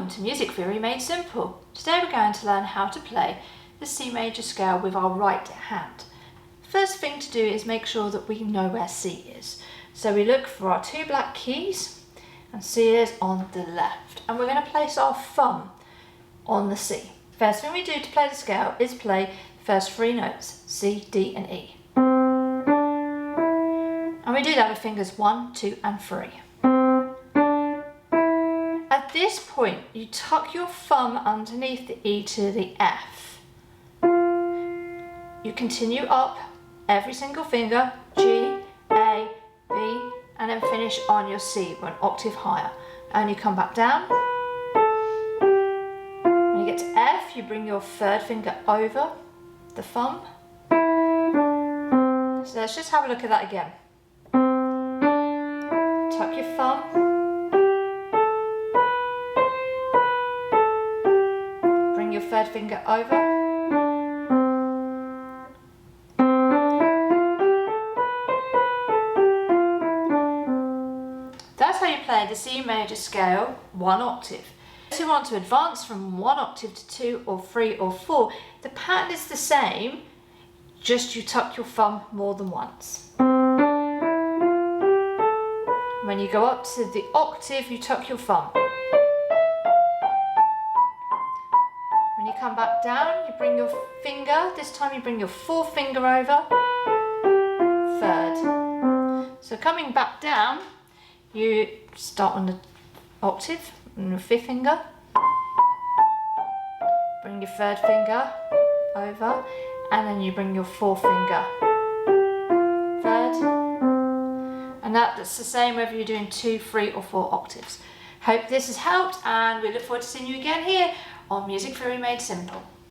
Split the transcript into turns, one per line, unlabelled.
welcome to Music Theory Made Simple. Today we're going to learn how to play the C major scale with our right hand. First thing to do is make sure that we know where C is. So we look for our two black keys and C is on the left. And we're going to place our thumb on the C. First thing we do to play the scale is play the first three notes, C, D and E. And we do that with fingers 1, 2 and 3. At this point, you tuck your thumb underneath the E to the F. You continue up every single finger, G, A, B, and then finish on your C, one octave higher. And you come back down. When you get to F, you bring your third finger over the thumb. So let's just have a look at that again. Tuck your thumb. Your third finger over. That's how you play the C major scale one octave. If you want to advance from one octave to 2 or 3 or 4, the pattern is the same, just you tuck your thumb more than once. When you go up to the octave, you tuck your thumb. When you come back down, you bring your finger, this time you bring your fourth finger over, third. So coming back down, you start on the octave, on your fifth finger, bring your third finger over, and then you bring your fourth finger, third. And that's the same whether you're doing 2, 3 or 4 octaves. Hope this has helped, and we look forward to seeing you again here on Music Theory Made Simple.